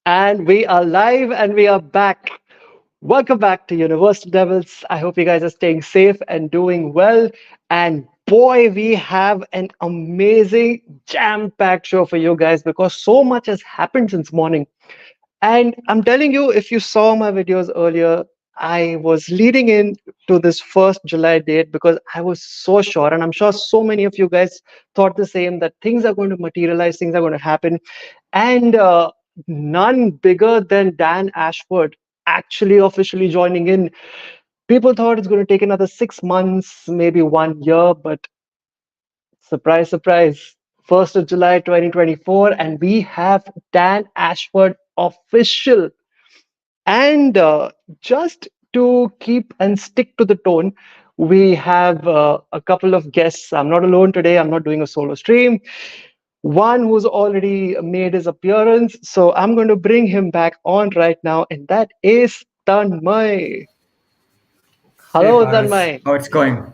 And we are live and we are back. Welcome back to Universal Devils. I hope you guys are staying safe and doing well. And boy, we have an amazing jam-packed show for you guys because so much has happened since morning. And I'm telling you, if you saw my videos earlier, I was leading in to this first July date because I was so sure, and I'm sure so many of you guys thought the same, that things are going to materialize, things are going to happen. And none bigger than Dan Ashworth actually officially joining in. People thought it's going to take another 6 months, maybe 1 year, but surprise, surprise. 1st of July 2024, and we have Dan Ashford official. And just to keep and stick to the tone, we have a couple of guests. I'm not alone today. I'm not doing a solo stream. One who's already made his appearance. So I'm going to bring him back on right now, and that is Tanmay. Hey Hello, guys, Tanmay. how it's going?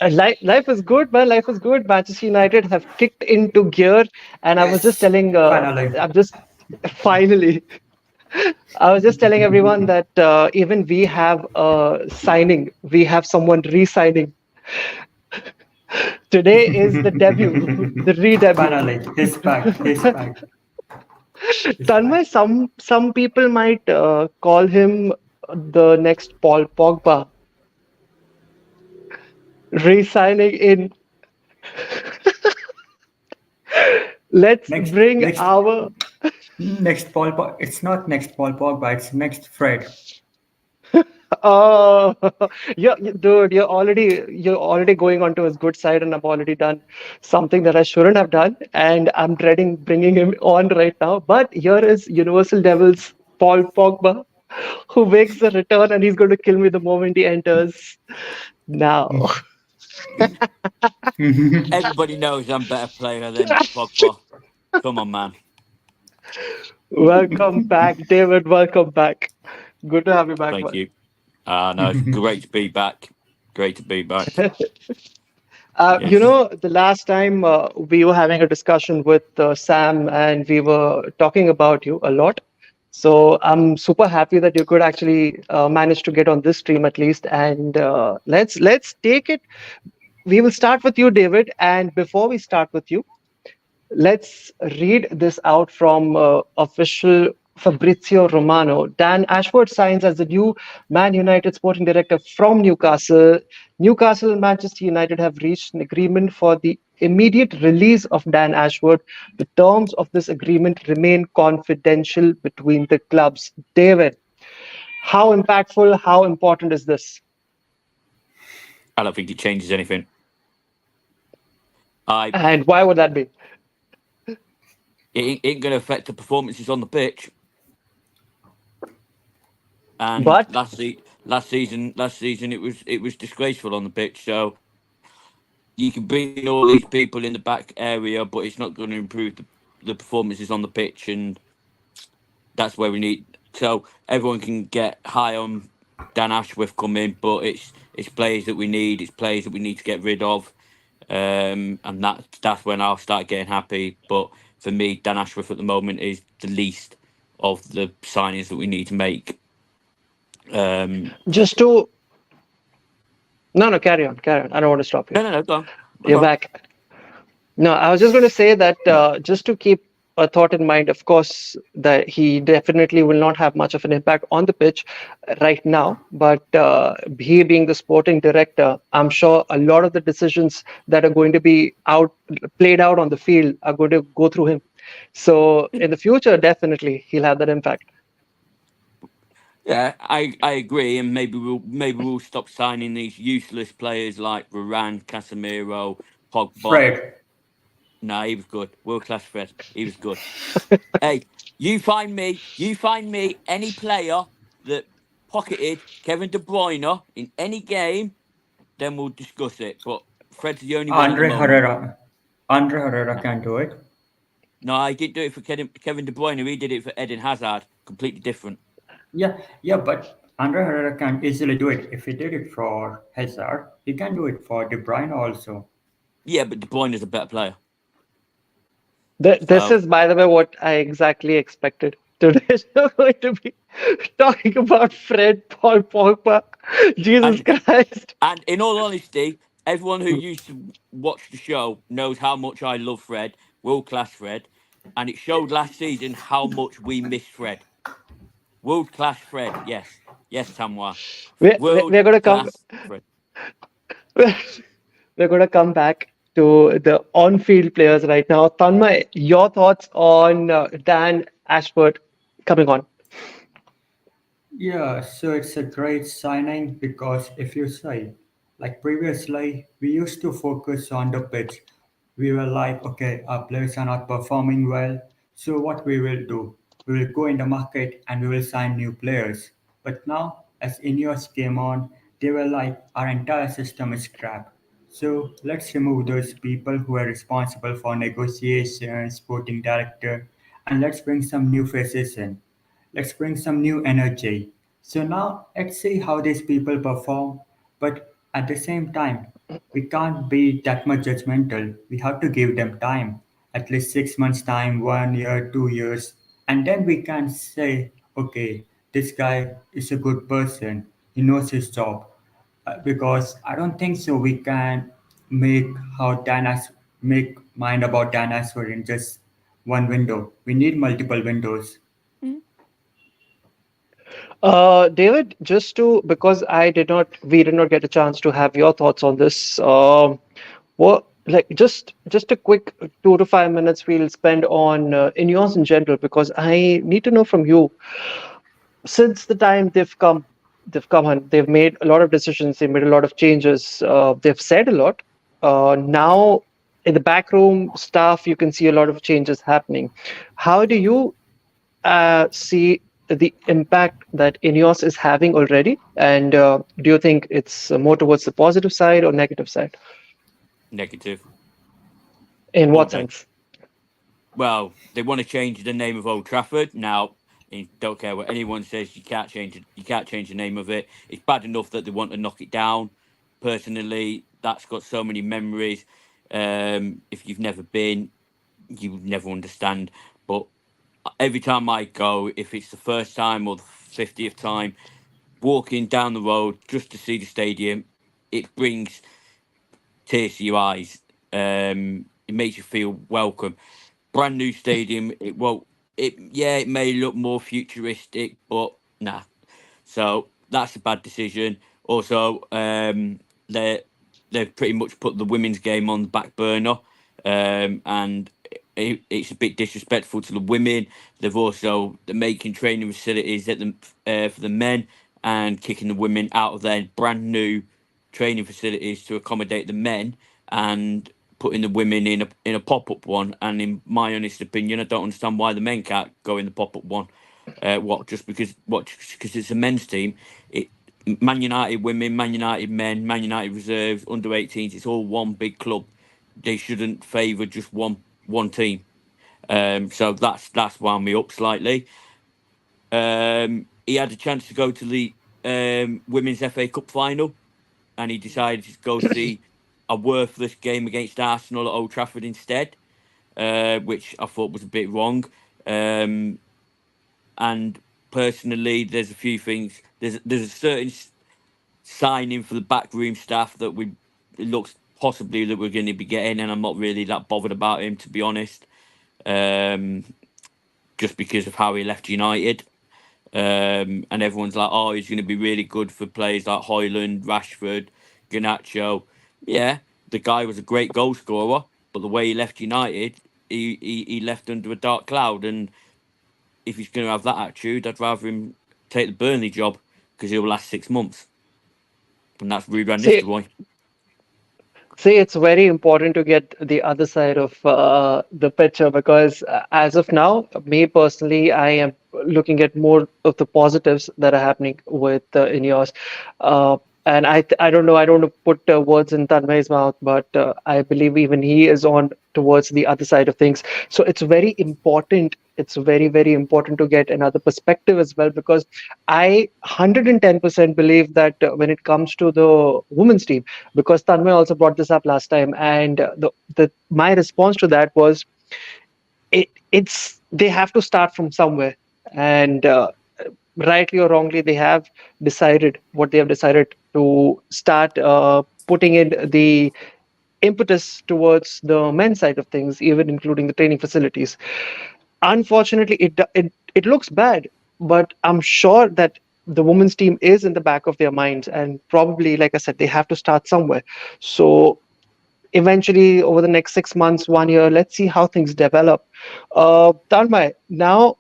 Life is good, man. Life is good. Manchester United have kicked into gear, and I was just Yes, telling, finally. I'm just finally. I was just telling everyone that even we have a signing. We have someone re-signing. Today is the debut, the re-debut. Finally, he's back. He's back. He's back. Tanmay, some people might call him the next Paul Pogba, re-signing in. Let's Next, bring next, our. next Paul. It's not next Paul Pogba. It's next Fred. Oh, dude, you're already going onto his good side, and I've already done something that I shouldn't have done, and I'm dreading bringing him on right now. But here is Universal Devils Paul Pogba, who makes a return, and he's going to kill me the moment he enters. Now, Everybody knows I'm a better player than Pogba. Come on, man. welcome back, David. Welcome back. Good to have you back, Thank man. you. No, it's great to be back. Great to be back. Yes. The last time we were having a discussion with Sam and we were talking about you a lot. So I'm super happy that you could actually manage to get on this stream at least. And let's take it. We will start with you, David. And before we start with you, let's read this out from official Fabrizio Romano. Dan Ashford signs as the new Man United sporting director from Newcastle. Newcastle and Manchester United have reached an agreement for the immediate release of Dan Ashford. The terms of this agreement remain confidential between the clubs. David, how impactful, how important is this? I don't think it changes anything. I And why would that be? it ain't going to affect the performances on the pitch. And But last season it was disgraceful on the pitch. So you can bring in all these people in the back area, but it's not going to improve the performances on the pitch, and that's where we need. So everyone can get high on Dan Ashworth coming, but it's players that we need. It's players that we need to get rid of, and that's when I'll start getting happy. But for me, Dan Ashworth at the moment is the least of the signings that we need to make. just to no, carry on, carry on. I don't want to stop you. No, go on. You're Go on. back. No, I was just going to say that just to keep a thought in mind, of course, that he definitely will not have much of an impact on the pitch right now. But he being the sporting director, I'm sure a lot of the decisions that are going to be played out on the field are going to go through him. So in the future, definitely he'll have that impact. Yeah, I agree, and maybe we'll stop signing these useless players like Varane, Casemiro, Pogba. Fred. No, he was good. World class Fred. He was good. Hey, you find me any player that pocketed Kevin De Bruyne in any game, then we'll discuss it. But Fred's the only one at the Andre moment. Herrera. Andre Herrera can do it. No, I didn't do it for Kevin De Bruyne. He did it for Eden Hazard. Completely different. Yeah, but Andre Herrera can easily do it. If he did it for Hazard, he can do it for De Bruyne also. Yeah, but De Bruyne is a better player. This So is, by the way, what I exactly expected. Today we're going to be talking about Fred Paul Pogba. Jesus and Christ. and in all honesty, everyone who used to watch the show knows how much I love Fred, world class Fred, and it showed last season how much we miss Fred. World class Fred, yes, yes, Tamwa, world We're going to come. class Fred. We're going to come back to the on-field players right now. Tanmay, your thoughts on Dan Ashworth coming on? Yeah, so it's a great signing because if you say, like previously, we used to focus on the pitch. We were like, okay, our players are not performing well, so what we will do? We will go in the market and we will sign new players. But now, as INEOS came on, they were like, our entire system is crap. So let's remove those people who are responsible for negotiations, sporting director, and let's bring some new faces in. Let's bring some new energy. So now let's see how these people perform. But at the same time, we can't be that much judgmental. We have to give them time, at least 6 months' time, 1 year, 2 years, and then we can say, okay, this guy is a good person. He knows his job. Because I don't think so. We can make how make mind about Dan Ashford in just one window. We need multiple windows. David, just to because we did not get a chance to have your thoughts on this. What like just a quick 2 to 5 minutes we'll spend on Ineos in general because I need to know from you since the time they've come on, they've made a lot of decisions, they've made a lot of changes, they've said a lot. Now in the backroom staff, you can see a lot of changes happening. How do you see the impact that Ineos is having already? And do you think it's more towards the positive side or negative side? Negative In all what day. sense? Well, they want to change the name of Old Trafford now. I don't care what anyone says. You can't change it. You can't change the name of it. It's bad enough that they want to knock it down. Personally, that's got so many memories. If you've never been, you would never understand. But every time I go, if it's the first time or the 50th time, walking down the road just to see the stadium, it brings tears to your eyes. It makes you feel welcome. Brand new stadium. It won't. It yeah. It may look more futuristic, but nah. So that's a bad decision. Also, they they've pretty much put the women's game on the back burner, and it's a bit disrespectful to the women. They're making training facilities at the for the men and kicking the women out of their brand new training facilities to accommodate the men and putting the women in a pop up one. And in my honest opinion, I don't understand why the men can't go in the pop up one. Because it's a men's team. It Man United women, Man United men, Man United reserves, under 18s. It's all one big club. They shouldn't favour just one team. So that's wound me up slightly. He had a chance to go to the women's FA Cup final, and he decided to go see a worthless game against Arsenal at Old Trafford instead, which I thought was a bit wrong. And personally, there's a few things. There's a certain signing for the backroom staff that it looks possibly that we're going to be getting, and I'm not really that bothered about him, to be honest. Um, just because of how he left United. And everyone's like, oh, he's going to be really good for players like Hoyland, Rashford, Garnacho. Yeah, the guy was a great goal scorer, but the way he left United, he left under a dark cloud. And if he's going to have that attitude, I'd rather him take the Burnley job because he'll last 6 months. And that's Ruud van See, Nistelrooy. See, it's very important to get the other side of the picture because as of now, me personally, I am looking at more of the positives that are happening with Ineos. And I don't know, I don't want to put words in Tanmay's mouth, but I believe even he is on towards the other side of things. So it's very important. It's very, very important to get another perspective as well because I 110% believe that when it comes to the women's team, because Tanmay also brought this up last time, and the my response to that was it's they have to start from somewhere, and rightly or wrongly, they have decided what they have decided to start putting in the impetus towards the men's side of things, even including the training facilities. Unfortunately, it looks bad, but I'm sure that the women's team is in the back of their minds, and probably, like I said, they have to start somewhere. So eventually, over the next 6 months, 1 year, let's see how things develop. Tanmay, now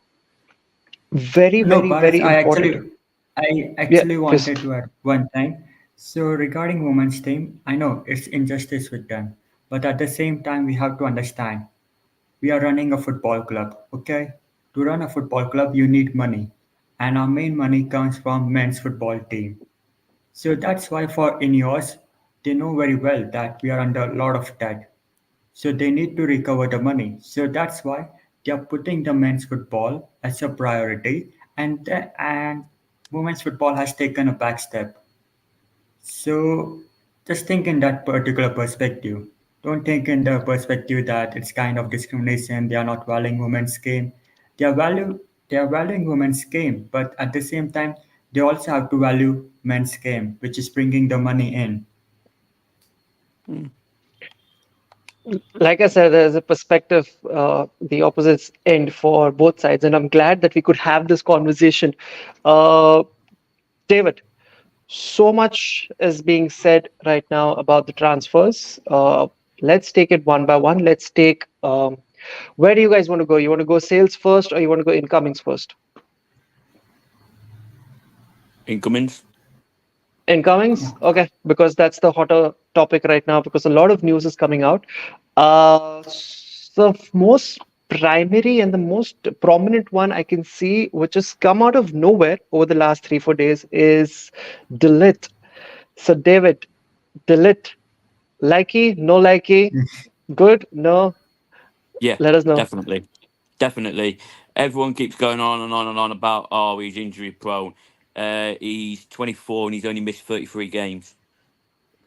very, No, very, Paras, very important. I Yeah, actually please. wanted to add one thing. So regarding women's team, I know it's injustice with them, but at the same time, we have to understand we are running a football club. Okay, to run a football club, you need money, and our main money comes from men's football team. So that's why for INOES, they know very well that we are under a lot of debt. So they need to recover the money. So that's why they are putting the men's football as a priority, and women's football has taken a back step. So just think in that particular perspective. Don't think in the perspective that it's kind of discrimination. They are not valuing women's game. They are value they are valuing women's game, but at the same time, they also have to value men's game, which is bringing the money in. Mm. Like I said, there's a perspective, the opposite end for both sides, and I'm glad that we could have this conversation. Uh, David, so much is being said right now about the transfers. Let's take it one by one. Let's take where do you guys want to go? You want to go sales first, or you want to go incomings first? Incomings. Incomings, okay, because that's the hotter topic right now because a lot of news is coming out. The most primary and the most prominent one I can see, which has come out of nowhere over the last 3 4 days, is delete. So, David, delete. Likey, no likey, good, no. Yeah, Let us know. definitely, definitely. Everyone keeps going on and on and on about he's injury prone. He's 24 and he's only missed 33 games.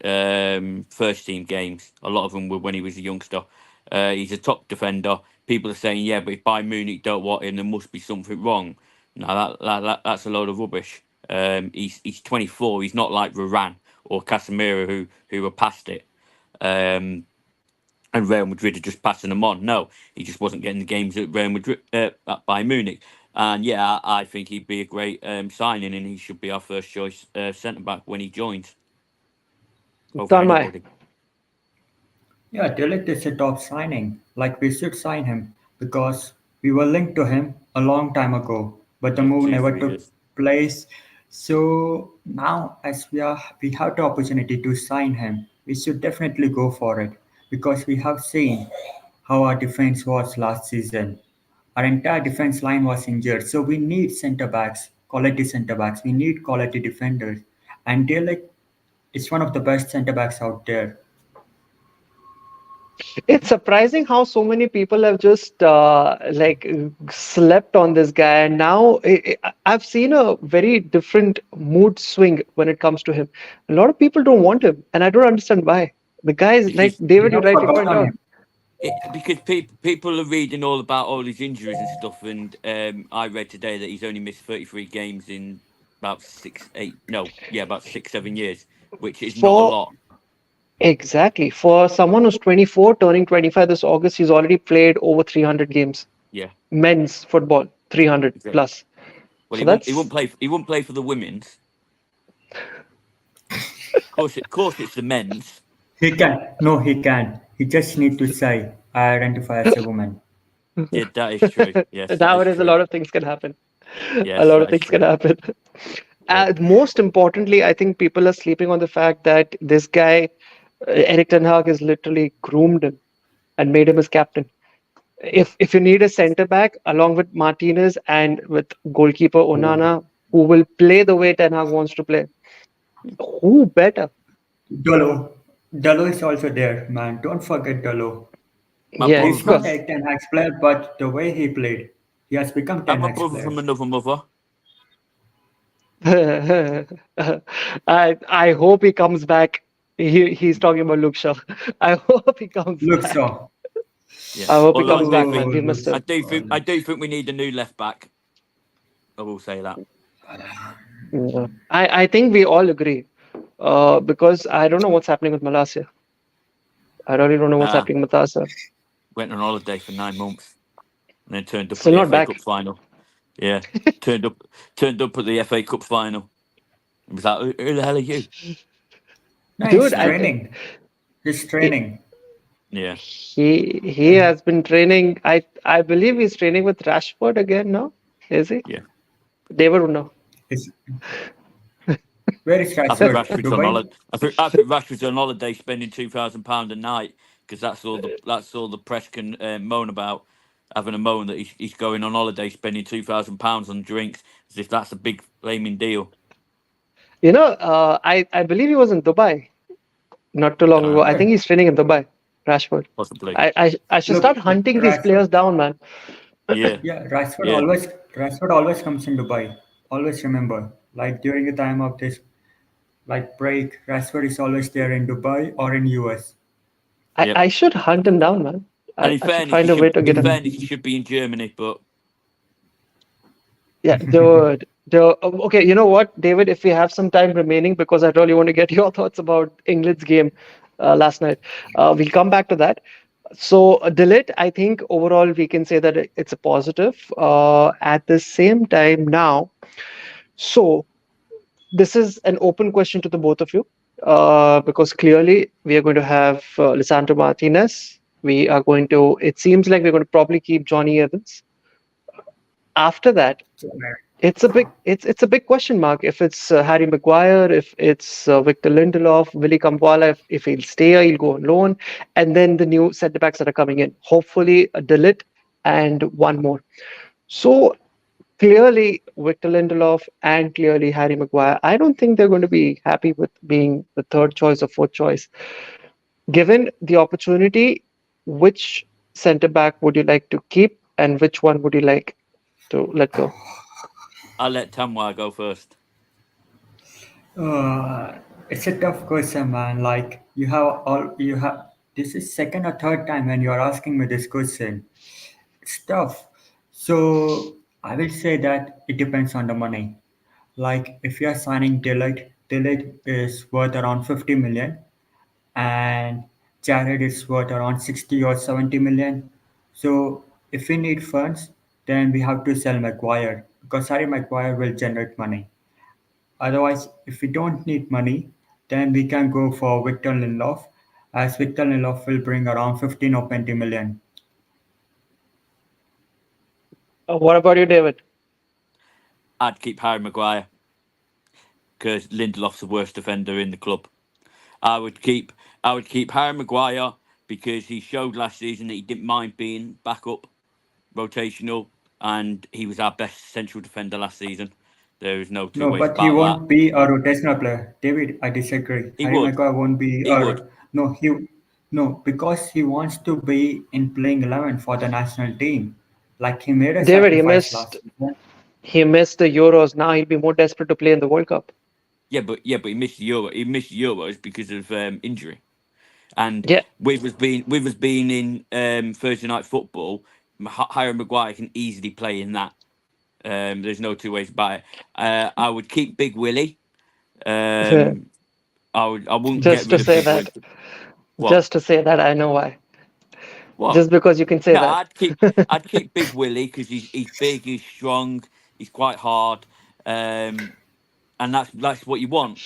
First team games. A lot of them were when he was a youngster. He's a top defender. People are saying, yeah, but if Bayern Munich don't want him, there must be something wrong. No, that's a load of rubbish. He's 24. He's not like Varane or Casemiro who were past it. And Real Madrid are just passing him on. No, he just wasn't getting the games at Real Madrid at Bayern Munich. And yeah, I think he'd be a great signing, and he should be our first choice centre back when he joins over Tanmay, anybody. Yeah, Delict is a top signing. Like we should sign him because we were linked to him a long time ago, but the Yeah, move two, never three took years. place. So now, as we have the opportunity to sign him, we should definitely go for it because we have seen how our defense was last season. Our entire defense line was injured, so we need centre backs, quality centre backs. We need quality defenders, and Delict is one of the best centre backs out there. it's surprising how so many people have just slept on this guy, and now I've seen a very different mood swing when it comes to him. A lot of people don't want him, and I don't understand why. The guy is like Because We David, you have rightly point forgotten out. him. because people are reading all about all his injuries and stuff, and I read today that he's only missed 33 games in about 6 7 years, which is not a For lot. exactly for someone who's 24, turning 25 this August, he's already played over 300 games. Yeah. Men's football, 300 Okay. plus. Well, So he won't that's play. He won't play for the women's. Of course, it's the men's. He can. No, he can. He just need to say, I identify as a woman. Yeah, that is true. Yes, that is nowadays a true. lot of things can happen. A Yes, lot of that is things can true. happen. Yeah. Most importantly, I think people are sleeping on the fact that this guy, Eric Ten Hag, has literally groomed him and made him his captain. If you need a centre back along with Martinez and with goalkeeper Onana, who will play the way Ten Hag wants to play, who better? Dolo. Dolo is also there, man. Don't forget Dolo. My Yeah, brother He's of not from course. a Ten Hag's player, but the way he played, he has become Ten I'm a Hag's brother player. from another mother. I hope he comes back. He's talking about Luke Shaw. I hope he comes Look, back. so. Yeah. I hope he Although comes back, man. We missed him. I do think we need a new left back. I will say that. Yeah. I think we all agree. Because I don't know what's happening with Malasia. I really don't know what's Nah, happening with Asa. went on holiday for 9 months and then turned up at Still the not FA Cup back. final. Yeah, turned up at the FA Cup final. It was like, who the hell are you? No, Dude, he's training. He's he training. Yeah, he has been training. I believe he's training with Rashford again now. Is he? yeah. David would know. He's, where is I think Rashford? Rashford's on Dubai? holiday. I think Rashford's on holiday spending £2,000 a night because that's all the press can moan about. Having a moan that he's going on holiday spending £2,000 on drinks as if that's a big flaming deal. I believe he was in Dubai not too long ago. Can't I think Yeah. he's training in Dubai. Rashford. possibly. I should start Look, hunting these Rashford. players down, man. Yeah, Yeah, yeah. Rashford always comes in Dubai. Always remember, like during the time of this like break, Rashford is always there in Dubai or in US. Yep. I should hunt him down, man. And I should find a way to get in him. fairness, he should be in Germany, but Yeah, dude. Okay, you know what, David? If we have some time remaining, because I really want to get your thoughts about England's game last night, we'll come back to that. So, delete, I think overall we can say that it's a positive. At the same time, now, so this is an open question to the both of you, because clearly we are going to have Lisandro Martinez. We are going to, it seems like we're going to probably keep Johnny Evans. After that, it's a big question mark if it's Harry Maguire, if it's Victor Lindelof, Willie Campbell, if he'll stay or he'll go on loan, and then the new centre backs that are coming in. Hopefully, a Dillit and one more. So clearly, Victor Lindelof and clearly Harry Maguire. I don't think they're going to be happy with being the third choice or fourth choice. Given the opportunity, which centre back would you like to keep, and which one would you like to let go? I'll let Tanmay go first. Uh, it's a tough question, man. Like you have this is second or third time when you are asking me this question. It's tough. So I will say that it depends on the money. Like if you are signing Delight is worth around 50 million and Jared is worth around 60 or 70 million. So if we need funds, then we have to sell Maguire because Harry Maguire will generate money. Otherwise, if we don't need money, then we can go for Victor Lindelof, as Victor Lindelof will bring around 15 or 20 million. What about you, David? I'd keep Harry Maguire because Lindelof's the worst defender in the club. I would keep Harry Maguire because he showed last season that he didn't mind being back up, rotational, and he was our best central defender last season. There is no two No, ways but he about that. won't be a rotational player. David, I disagree. He Harry would. Maguire won't be He would. no he no because he wants to be in playing 11 for the national team. Like he made a David, sacrifice last season. he missed the Euros. Now he'll be more desperate to play in the World Cup. Yeah, but he missed the Euro. He missed the Euros because of injury. And Yeah, with us being in Thursday night football, Harry Maguire can easily play in that. There's no two ways about it. I would keep Big Willie. Um, I wouldn't get just to rid of say Big that. Willie. What? Just to say that, I know why. What? Just because you can say No, that. I'd keep Big Willie because he's big, he's strong, he's quite hard, and that's what you want.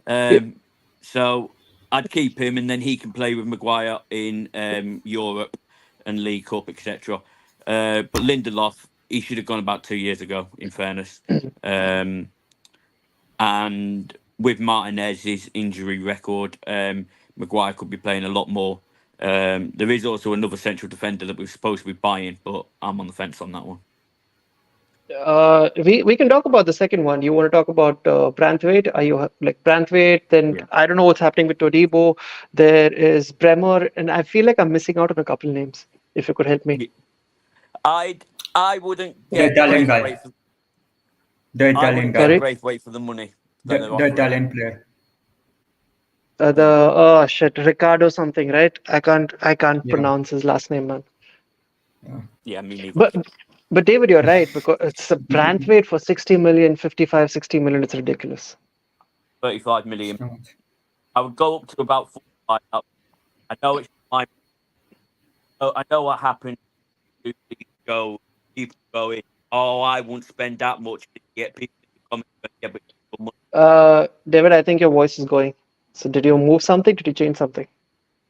Yeah. Um, so I'd keep him, and then he can play with Maguire in Europe and League Cup, etc. But Lindelof, he should have gone about 2 years ago. In fairness, um, and with Martinez's injury record, Maguire could be playing a lot more. There is also another central defender that we're supposed to be buying, but I'm on the fence on that one. We can talk about the second one. You want to talk about Branthwaite? Are you like Branthwaite? Then Yeah. I don't know what's happening with Todibo. There is Bremer, and I feel like I'm missing out on a couple names. If you could help me. I'd I wouldn't The get Italian guy. Braithwaite. The I Italian wouldn't get guy. Sorry. Braithwaite for the money that The, they're the offering. Italian player. Ricardo something, right? I can't Yeah, pronounce his last name, man. yeah. Yeah, me neither. But but David, you're right because it's a Branthwaite for 60 million, 55, 60 million. It's ridiculous. 35 million. So much. I would go up to about 45. I know it's my. I know what happened 2 weeks ago. People going, "Oh, I won't spend that much." To get people in the comments, going, yeah, but it's your money. David, I think your voice is going. So did you move something? Did you change something?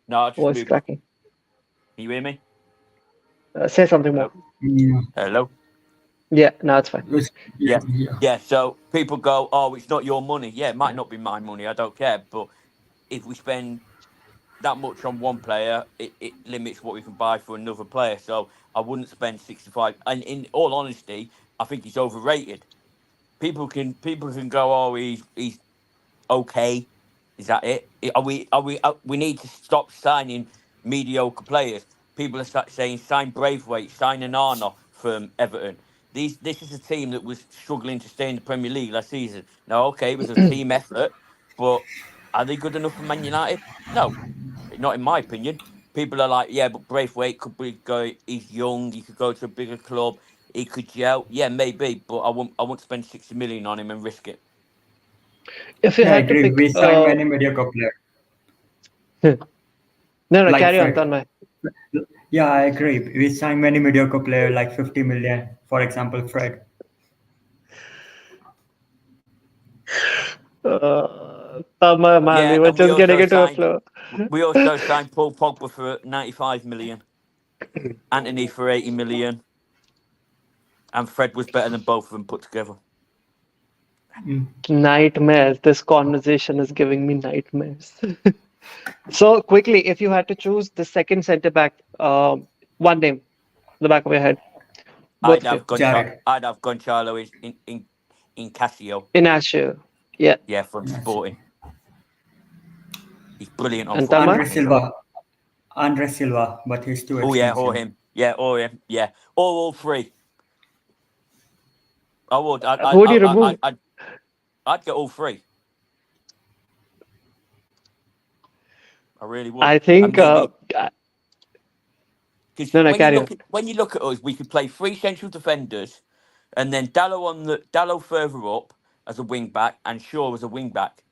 No, I just Voice moved my. cracking. Can you hear me? Say something more. Hello. Yeah. Hello. Yeah, now it's fine. Yeah, Yeah, yeah. yeah. So people go, "Oh, it's not your money." Yeah, it might not be my money. I don't care. But if we spend that much on one player, it limits what we can buy for another player. So I wouldn't spend 65. And in all honesty, I think he's overrated. People can go, "Oh, he's okay." Is that it? We need to stop signing mediocre players. People are saying sign Braithwaite, sign Anana from Everton. This is a team that was struggling to stay in the Premier League last season. Now, okay, it was a team effort, but are they good enough for Man United? No, not in my opinion. People are like, yeah, but Braithwaite could be go. He's young. He could go to a bigger club. He could gel. Yeah, maybe, but I won't spend 60 million on him and risk it. If you Yeah, I had to agree. pick, We signed many mediocre players no, no, like carry on, Fred. Tanmay. Yeah, I agree. We signed many mediocre players like 50 million, for example, Fred. Tanmay, man, we Yeah, were and we just getting also into a signed flow. we also signed Paul Pogba for 95 million, Anthony for 80 million, and Fred was better than both of them put together. Mm. Nightmares. This conversation is giving me nightmares. So quickly, if you had to choose the second center back, one name, the back of your head, both I'd of you. have Gonchalo. Jared. I'd have Gonchalo in Casio. Inacio, yeah, Yeah, from Yes. Sporting. He's brilliant on and football Tanmay. Andre manager. Silva. Andre Silva, but he's too Oh yeah, or expensive. him. Yeah, or him. Yeah, or all three. I would. Who would you remove? I'd get all three. I really would. I And think. maybe because No, no, carry on. when you look at us, we could play three central defenders, and then Dallo further up as a wing back, and Shaw as a wing back,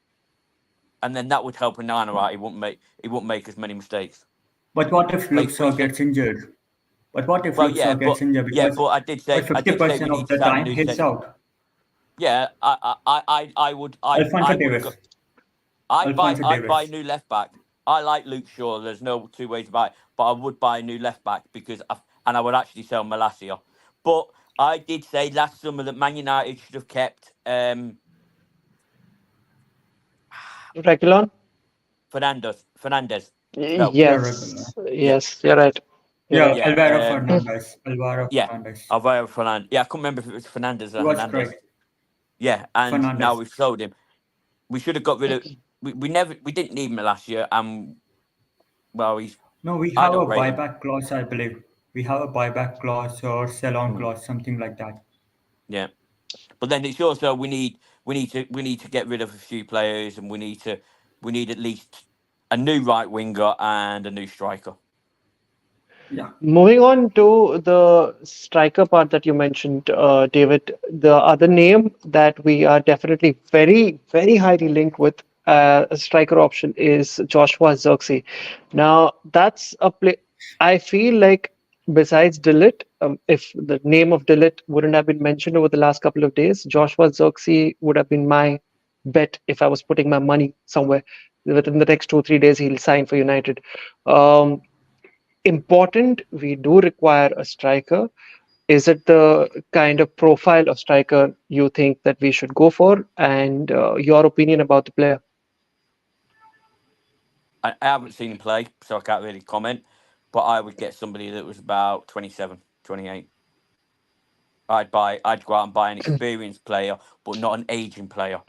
and then that would help Anana out. He wouldn't make as many mistakes. But what if Play Luke three Shaw cent. gets injured? But what if Well, Luke Shaw gets injured? but Because I did say we 50% of need to the sign a time new he's centre. out. Yeah, I would Alfonso I would Davis. go. I'd buy a Davis. new left back. I like Luke Shaw. There's no two ways about it. But I would buy a new left back and I would actually sell Malacia. But I did say last summer that Man United should have kept Reguilon? Fernandez. No, Yeah, regular. Yes, yeah, yes, you're right. You're Yeah, right. yeah, Alvaro Fernandez. Alvaro yeah. Fernandez. Alvaro Fernandez. Yeah, I couldn't remember if it was Fernandez He or was great. Hernandez. Yeah, and now Fernandez. we've sold him. We should have got rid of. We didn't need him last year, and well, No, we I have don't a rate him. buyback clause, I believe. We have a buyback clause or sell-on Mm, clause, something like that. yeah. But then it's also we need to get rid of a few players, and we need at least a new right winger and a new striker. Yeah. Moving on to the striker part that you mentioned, David, the other name that we are definitely very, very highly linked with a striker option is Joshua Zirkzee. Now, that's a play. I feel like besides Dillit, if the name of Dillit wouldn't have been mentioned over the last couple of days, Joshua Zirkzee would have been my bet if I was putting my money somewhere. Within the next 2, 3 days, he'll sign for United. Um, Important, we do require a striker. Is it the kind of profile of striker you think that we should go for? And your opinion about the player? I haven't seen him play, so I can't really comment. But I would get somebody that was about 27, 28. I'd go out and buy an experienced player, but not an aging player.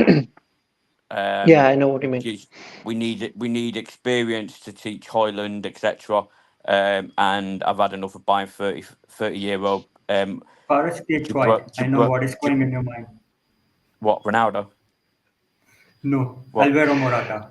Yeah, Um, I know what you mean. because we need it. We need experience to teach Hoyland, etc. And I've had enough of buying 30-year-old. Paris keeps Jabro, white. I know Jabro, what is Jab, going in your mind. what Ronaldo? No, What? Alvaro Morata.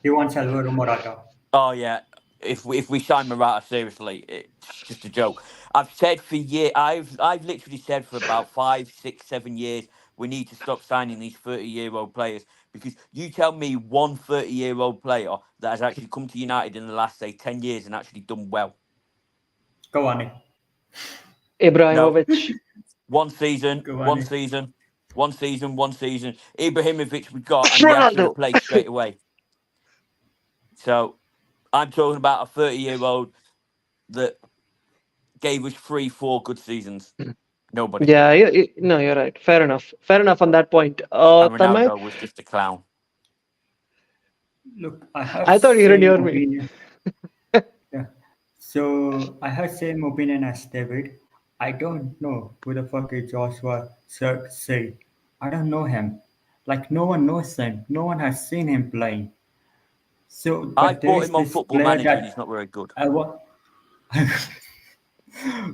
He wants Alvaro Morata. Oh yeah. If we sign Morata seriously, it's just a joke. I've said for years. I've literally said for about 5, 6, 7 years we need to stop signing these 30-year-old players because you tell me one 30-year-old player that has actually come to United in the last say 10 years and actually done well. Cavani. No, Ibrahimovic. one season, one Cavani. season, one season, one season. Ibrahimovic we got and he had to Ronaldo. replace straight away. So I'm talking about a 30-year-old that gave us 3, 4 good seasons. Nobody. Yeah, no, you're right. Fair enough. Fair enough on that point. And Tanmay, Ronaldo was just a clown. Look, I have I thought you didn't same hear me. opinion. Yeah. So I have same opinion as David. I don't know who the fuck is Joshua Zirkzee. I don't know him. Like no one knows him. No one has seen him playing. So, I but there bought is him on this Football player Manager and he's that not very good. I want.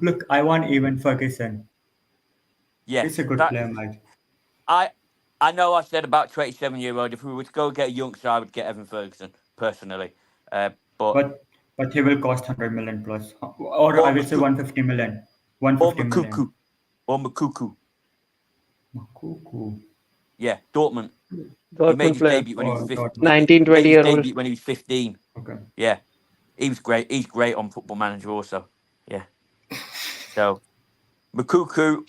Look, I want even Ferguson. He's Yes, a good that player, mate. I I know I said about 27-year-old. If we were to go get a youngster, I would get Evan Ferguson personally. But But he will cost 100 million plus, or I or will say 150 million. 150 million. Makuku or Makuku. Makuku. Yeah, Dortmund. He made Dortmund his player. debut when he was Oh, 15. Dortmund. Nineteen, He made 20 his year old. debut when he was 15. Okay. Yeah, he was great. He's great on Football Manager also. Yeah. So Makuku,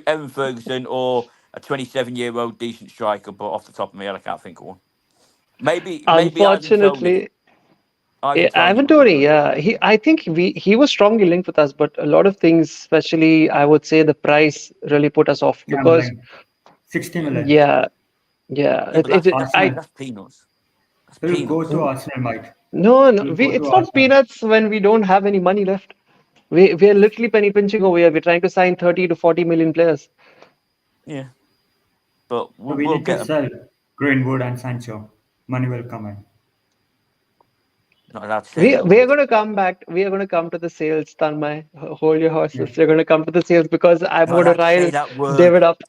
Evan Ferguson, or a 27-year-old decent striker. But off the top of my head, I can't think of one. Maybe Ivan Tony. Unfortunately, Ivan Tony Ivan would be Toney, good. yeah, I think he was strongly linked with us, but a lot of things, especially I would say the price really put us off because Gambling. 60 million. yeah, yeah, Yeah, but that's I Arsenal. that's peanuts. That's He will go peanuts. to Arsenal, mate. no, no, He will we go to it's not Arsenal. peanuts when we don't have any money left. We are literally penny pinching over here. We're trying to sign 30 to 40 million players. Yeah, but So we'll, we we'll need to get them. sell Greenwood and Sancho. Money will come in. Not allowed to say that We are word. going to come back. We are going to come to the sales, Tanmay. Hold your Yeah. horses. We're going to come to the sales because I'm Not going to allowed to say rile that word. David up.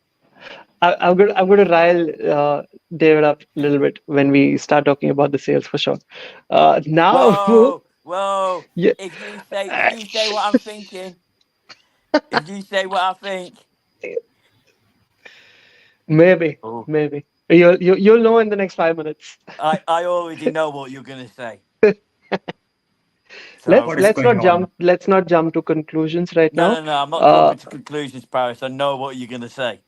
I'm going to rile David up a little bit when we start talking about the sales for sure. Now, Whoa, whoa! yeah, If you say what I'm thinking, if you say what I think, maybe, oh, maybe you'll know in the next 5 minutes. I already know what you're gonna say. Let's So What is let's going not on? jump. Let's not jump to conclusions right no, now. no, no. I'm not Uh, jumping to conclusions, Paris. I know what you're gonna say.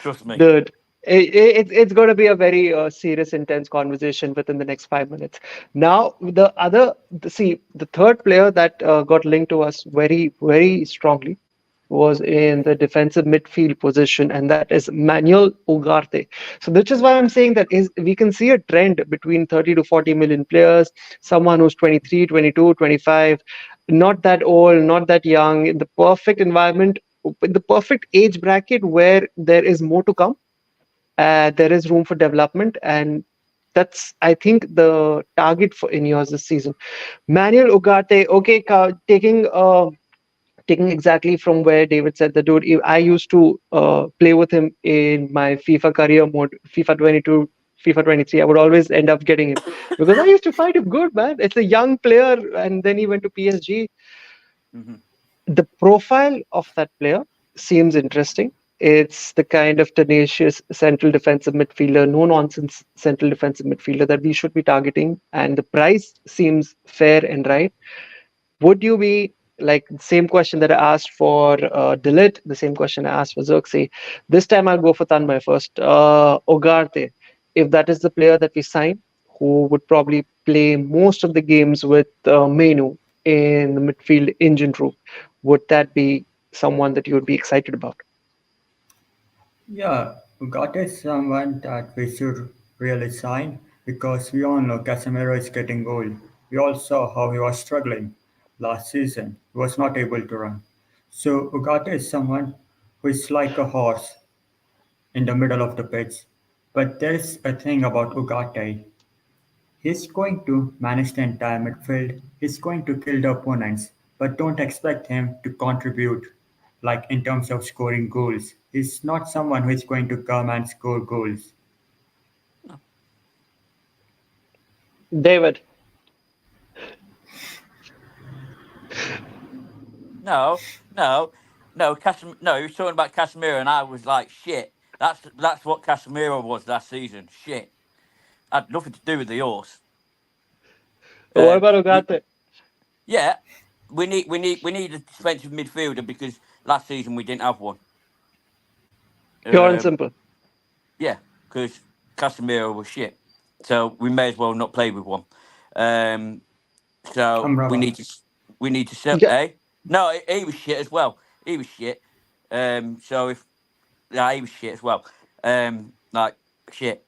Trust me. Dude, it's going to be a very serious, intense conversation within the next 5 minutes. Now, the third player that got linked to us very, very strongly was in the defensive midfield position, and that is Manuel Ugarte. So, which is why I'm saying that is we can see a trend between 30 to 40 million players, someone who's 23, 22, 25, not that old, not that young, in the perfect environment, in the perfect age bracket where there is more to come, there is room for development, and that's I think the target for INEOS this season. Manuel Ugarte, okay, taking exactly from where David said the dude. I used to play with him in my FIFA career mode, FIFA 22. FIFA 23, I would always end up getting him because I used to find him good, man. It's a young player, and then he went to PSG. Hmm. The profile of that player seems interesting. It's the kind of tenacious central defensive midfielder, no nonsense central defensive midfielder that we should be targeting. And the price seems fair and right. Would you be like same question that I asked for Dilit, the same question I asked for Zirkzee? This time I'll go for Tanmay first. Ogarte, if that is the player that we sign, who would probably play most of the games with Menu in the midfield engine room, would that be someone that you would be excited about? Yeah, Ugarte is someone that we should really sign because we all know Casemiro is getting old. We all saw how he was struggling last season. He was not able to run. So Ugarte is someone who is like a horse in the middle of the pitch. But there is a thing about Ugarte. He's going to manage the entire midfield. He's going to kill the opponents, but don't expect him to contribute like in terms of scoring goals. He's not someone who is going to come and score goals. David. No, no, no. No, he was talking about Casemiro, and I was like, shit. That's what Casemiro was last season. Shit, had nothing to do with the horse. What about We Ugarte? Yeah, we need a defensive midfielder because last season we didn't have one. Pure and Um, simple. yeah, because Casemiro was shit, so we may as well not play with one. Um, so Amrabat. we need to sell. Yeah, Eh? No, he was shit as well. He was shit. So if yeah, he was shit as well. Like shit.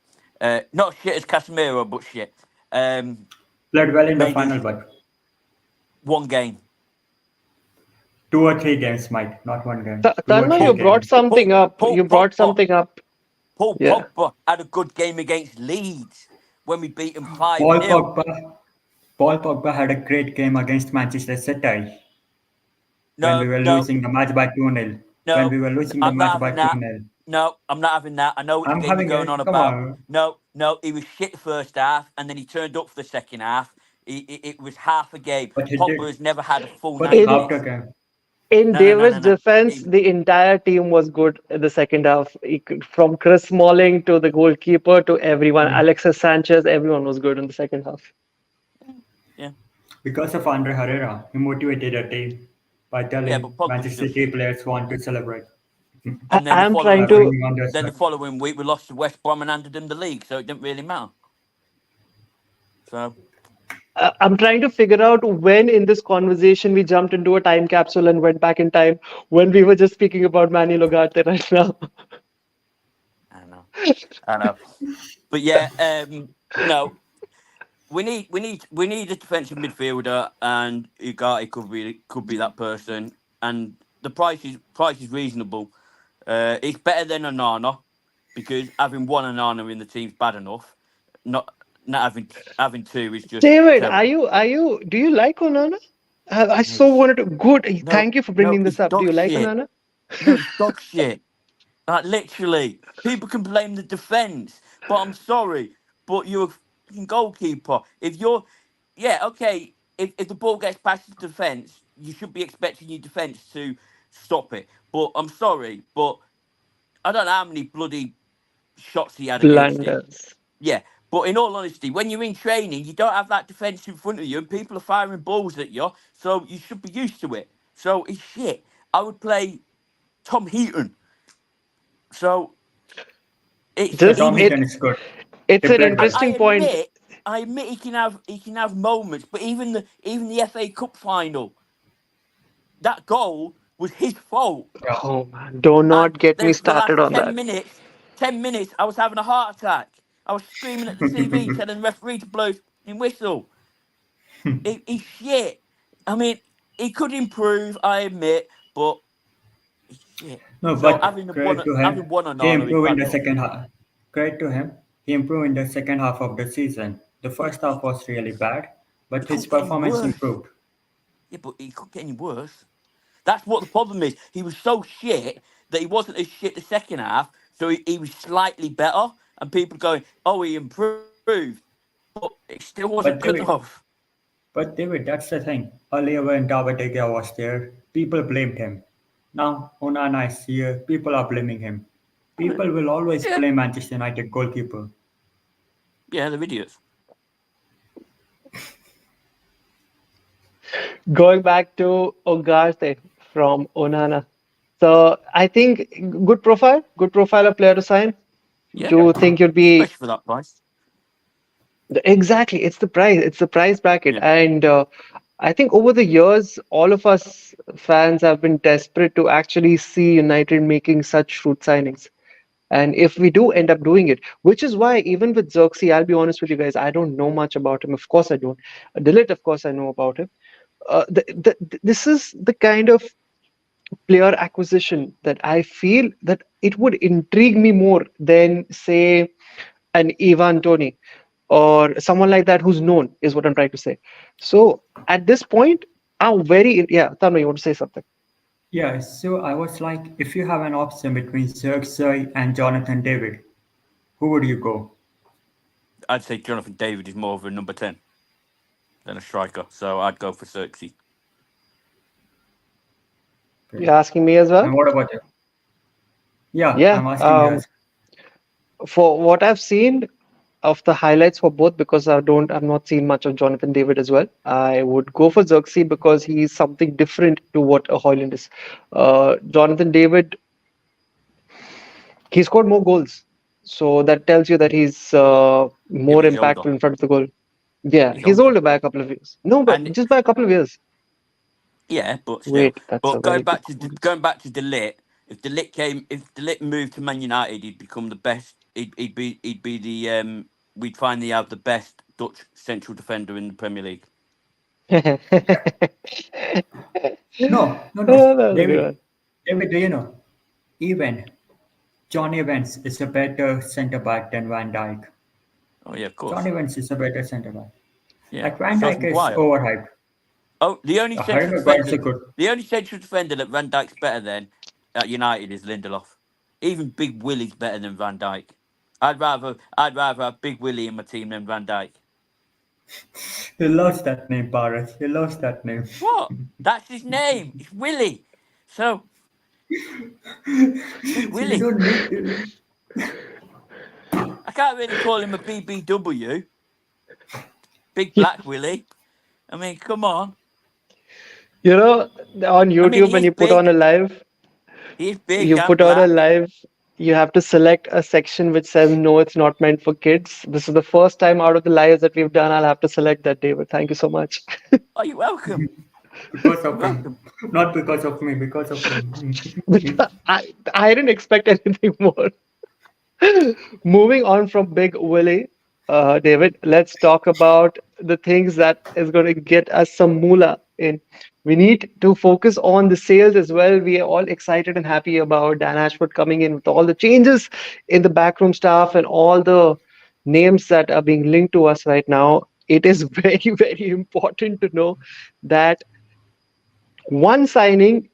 Not shit as Casemiro, but shit. Played well in the Maybe final, but one game. 2 or 3 games, might not one game. Two or Tanmay, three you Paul brought games. something Paul up. Paul You brought Pogba something up. Paul Yeah. Pogba had a good game against Leeds when we beat them 5 Paul 0. Pogba. Paul Pogba had a great game against Manchester City when we No, were no, losing the match by 2-0. When no. we were losing the I'm not match by having that. 2-0. No, I'm not having that. I know which I'm game you're having going on it. Come about. on. No, no, he was shit the first half, and then he turned up for the second half. It was half a game. But he Pogba did. has never had a full But 90 In after minutes. game. in No, no, no, no, David's no. defense, the entire team was good in the second half. From Chris Smalling to the goalkeeper to everyone, Mm. Alexis Sanchez, everyone was good in the second half. Yeah, Because of Andre Herrera, he motivated the team by yeah, telling but Pogba's Manchester still City shit. players want to celebrate And then the I'm by trying following to week, bringing on their then the squad. following week we lost to West Brom and handed them the league, so it didn't really matter. So I'm trying to figure out when in this conversation we jumped into a time capsule and went back in time when we were just speaking about Manny Logarte right now. I know, I know, but yeah, no, we need a defensive midfielder, and Ugarte could be that person, and the price is reasonable. It's better than Onana because having one Onana in the team's bad enough. Not not having two is just David, terrible. do you like Onana? I No, so wanted to. Good. no, Thank you for no, bringing this it's up. Do dog you like shit. Onana? No, it's dog shit. Like literally, people can blame the defense, but I'm sorry, but you're a fucking goalkeeper. If you're, yeah, okay. If the ball gets past the defense, you should be expecting your defense to stop it. But I'm sorry, but I don't know how many bloody shots he had against him. Blunders. Yeah, but in all honesty, when you're in training, you don't have that defense in front of you, and people are firing balls at you, so you should be used to it. So it's shit. I would play Tom Heaton. So it's Yeah, Just Tom even. it Heaton is good. it's He an played I, well. I interesting point. admit, I admit he can have moments, but even the FA Cup final, that goal was his fault. Yeah. Oh man, do And not get me then for the started last on ten that. minutes, 10 minutes, I was having a heart attack. I was screaming at the TV, telling the referee to blow his whistle. He's shit. I mean, he could improve, I admit, but he's shit. No, So but credit to him, having one on he Nana is improved in bad the enough. second half. Credit to him, he improved in the second half of the season. The first half was really bad, but It his couldn't get any performance worse. improved. Yeah, but it could get any worse. That's what the problem is. He was so shit that he wasn't as shit the second half, so he was slightly better, and people going, "Oh, he improved," but it still wasn't But good David, enough. that's the thing. Earlier when David De Gea was there, people blamed him. Now Onana is here, people are blaming him. People will always Yeah, blame Manchester United goalkeeper. yeah, they're idiots. Going back to Ugarte from Onana. So I think good profile of player to sign. Yeah, Do you think you'd be especially for that price. exactly? It's the price. It's the price bracket, Yeah, and I think over the years, all of us fans have been desperate to actually see United making such shrewd signings. And if we do end up doing it, which is why even with Zirkzee, I'll be honest with you guys, I don't know much about him. Of course, I don't. Dillit, of course, I know about him. This is the kind of player acquisition that I feel that it would intrigue me more than, say, an Ivan Tony or someone like that who's known, is what I'm trying to say. So at this point, I'm very, yeah, Tanmay, you want to say something? Yeah, so I was like, if you have an option between Zirkzee and Jonathan David, who would you go? I'd say Jonathan David is more of a number 10 than a striker. So I'd go for Zirkzee. You're Okay. asking me as well? And what about you? Yeah, Yeah. I'm asking you as For what I've seen of the highlights for both, because I've not seen much of Jonathan David as well. I would go for Zirkzee because he's something different to what a Hoyland is. Jonathan David, he scored more goals, so that tells you that he's Yeah, more but he's older. impactful in front of the goal. Yeah, He's he's older. older by a couple of years. No, but And just by a couple of years. yeah, but still. Wait, that's a But very going good back to point. going back to Delit, if Delit moved to Man United, he'd become the best. He'd be the we'd finally have the best Dutch central defender in the Premier League. no, no, no. Oh, that's a good David, one. David, do you know? Even John Evans is a better centre back than Van Dijk. Oh yeah, of John course. Evans is a better centre back. Yeah. Like Van So's Dijk is Maguire. overhyped. Oh, Harry Maguire is a good. the only central defender that Van Dijk's better than at United is Lindelof. Even Big Willie's better than Van Dijk. I'd rather have Big Willie in my team than Van Dijk. He loves that name, Paris. He loves that name. What? That's his name. It's Willie. So Big So you Willie. don't need to. I can't really call him a BBW. Big Black Willie. I mean, come on. You know, on I mean, YouTube, he when is you put on big. a live, He is big you and put on a black. live, you have to select a section which says, no, it's not meant for kids. This is the first time out of the lives that we've done. I'll have to select that, David. Thank you so much. Oh, you're welcome. Because You're of him. welcome. Not because of me, because of him. But I didn't expect anything more. Moving on from Big Willie, David, let's talk about the things that is going to get us some moolah in. We need to focus on the sales as well. We are all excited and happy about Dan Ashworth coming in with all the changes in the backroom staff and all the names that are being linked to us right now. It is very, very important to know that one signing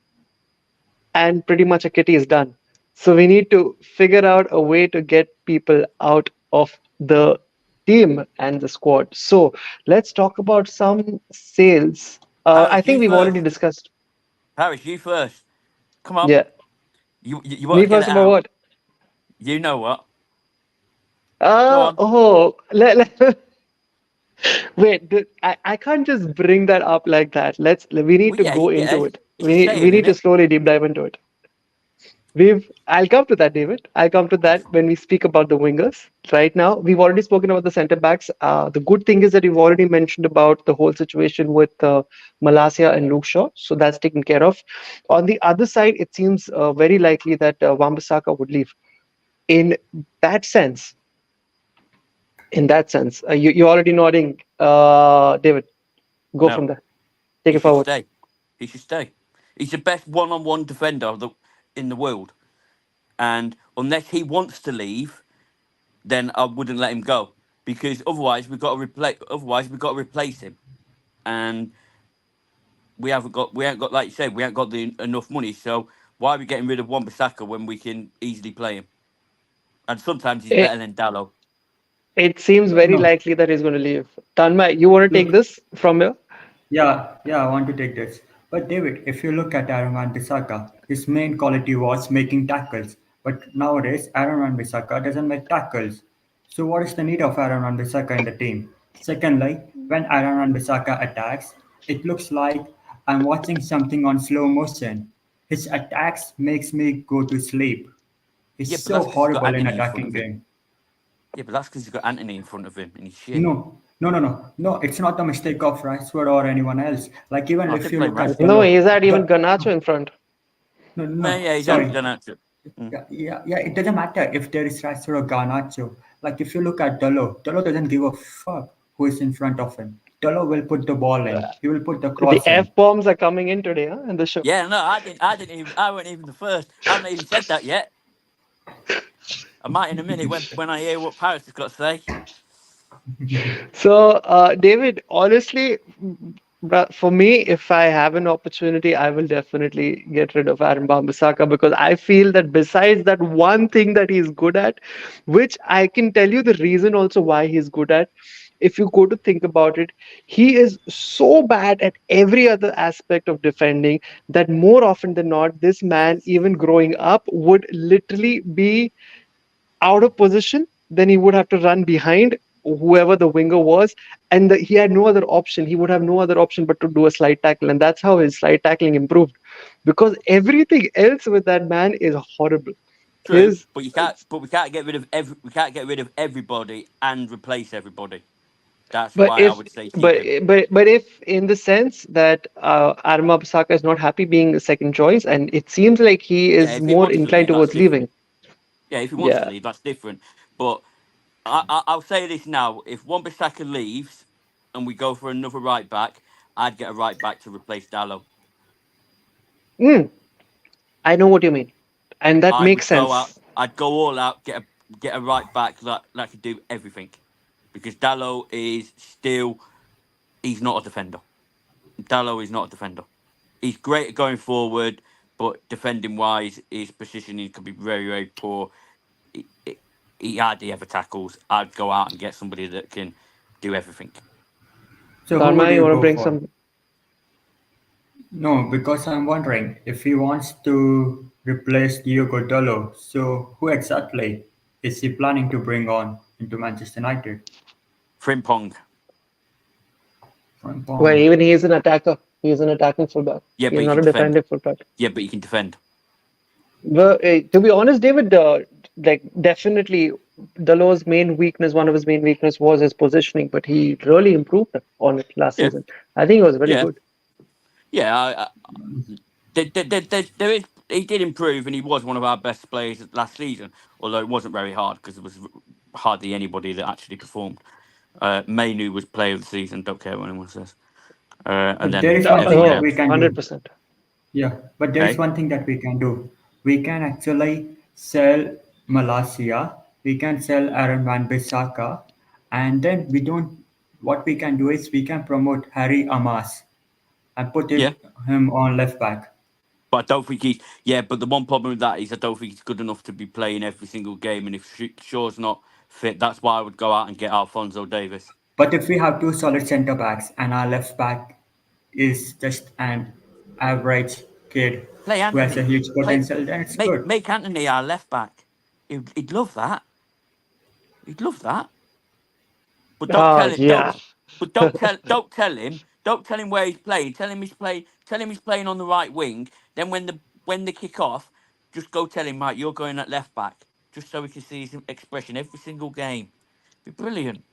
and pretty much a kitty is done. So we need to figure out a way to get people out of the team and the squad. So let's talk about some sales. I Harris, think you we've already first. discussed. Harris, you first. Come on. Yeah, You want me to get it first about out. what? You know what? Go on. Oh, wait. I can't just bring that up like that. We need Well, to yeah, go yeah. into it. It's a We sale, need isn't to it? slowly deep dive into it. I'll come to that, David. I'll come to that when we speak about the wingers. Right now, we've already spoken about the centre backs. The good thing is that we've already mentioned about the whole situation with Malasia and Luke Shaw, so that's taken care of. On the other side, it seems very likely that Wan-Bissaka would leave. In that sense, you're already nodding, David. Go from No. there. Take He it should forward. stay. He should stay. He's the best one-on-one defender in the world. And unless he wants to leave, then I wouldn't let him go because otherwise we've got to replace. Otherwise we've got to replace him, and we haven't got like you said, we haven't got the enough money. So why are we getting rid of Wan-Bissaka when we can easily play him? And sometimes he's It, better than Dallo. it seems very No. likely that he's going to leave. Tanmay, you want to take Look, this from here? yeah, I want to take this. But David, if you look at Aaron Wan-Bissaka, his main quality was making tackles. But nowadays, Aaron Wan-Bissaka doesn't make tackles. So what is the need of Aaron Wan-Bissaka in the team? Secondly, when Aaron Wan-Bissaka attacks, it looks like I'm watching something on slow motion. His attacks makes me go to sleep. Yeah, He's but so that's because he's got horrible in Anthony in front attacking of him. game. Yeah, but that's because he's got Anthony in front of him, and he's shit. No. It's not the mistake of Rashford or anyone else. Like even Oh, I if did you blame look at Rashford. No, he's Delo, had even Garnacho in front. Man, yeah, he's sorry. had Garnacho. Mm. Yeah. It doesn't matter if there is Rashford or Garnacho. Like if you look at Delo doesn't give a fuck who is in front of him. Delo will put the ball in. He will put the The cross in. F bombs are coming in today, huh, in the show. Yeah, no, I didn't even. I wasn't even the first. I haven't even said that yet. I might in a minute when I hear what Paris has got to say. So, David, honestly, But for me, if I have an opportunity, I will definitely get rid of Aaron Wan-Bissaka because I feel that besides that one thing that he's good at, which I can tell you the reason also why he's good at, if you go to think about it, he is so bad at every other aspect of defending that more often than not, this man, even growing up, would literally be out of position, then he would have to run behind whoever the winger was, and he had no other option. He would have no other option but to do a slide tackle, and that's how his slide tackling improved. Because everything else with that man is horrible. True, His but you can't. But we can't get rid of we can't get rid of everybody and replace everybody. That's but why I if would say keep but him. but if in the sense that Arma Bisaka is not happy being a second choice, and it seems like he Yeah, is if he more wants to inclined leave, that's towards leaving. different. Yeah, if he wants to Yeah. leave, that's different. But I'll say this now: if Wan-Bissaka leaves and we go for another right back, I'd get a right back to replace Dallo. Mm, I know what you mean, and that I makes would go out. sense. I'd go all out, get a right back that could do everything, because Dallo is still he's not a defender. Dallo is not a defender. He's great at going forward, but defending wise, his positioning could be very very poor. He, he hardly ever tackles. I'd go out and get somebody that can do everything. So who would Tanmay, you you want to go bring for? some? No, because I'm wondering if he wants to replace Diogo Dalot, so who exactly is he planning to bring on into Manchester United? Frimpong. Well, Frimpong. even he is an attacker. He is an attacking fullback. Yeah, He's but he not can a defend. defensive fullback. Yeah, but he can defend. But to be honest, David, like definitely Dalot's main weakness, one of his main weakness was his positioning, but he really improved on it last Yeah, season. I think he was very yeah, good. yeah. There is. He did improve, and he was one of our best players last season. Although it wasn't very hard because there was hardly anybody that actually performed. Mainu was player of the season. Don't care what anyone says. And But there then is one thing everyone that Oh, we else. can do. 100%. Yeah, but there is Okay. one thing that we can do. We can actually sell Malasia, we can sell Aaron Van Bissaka, and then we don't. What we can do is we can promote Harry Amas and put Yeah, him on left back. but I don't think he's. Yeah, but the one problem with that is I don't think he's good enough to be playing every single game. And if Shaw's not fit, that's why I would go out and get Alfonso Davis. But if we have two solid centre backs and our left back is just an average kid Play who has a Anthony. huge Play potential, then it's good. make Anthony our left back. He'd love that. He'd love that. But don't Oh, tell it. yeah. Don't tell him. Don't tell him where he's playing. Tell him he's play. Tell him he's playing on the right wing. Then when they kick off, just go tell him, right, you're going at left back, just so we can see his expression every single game. Be brilliant.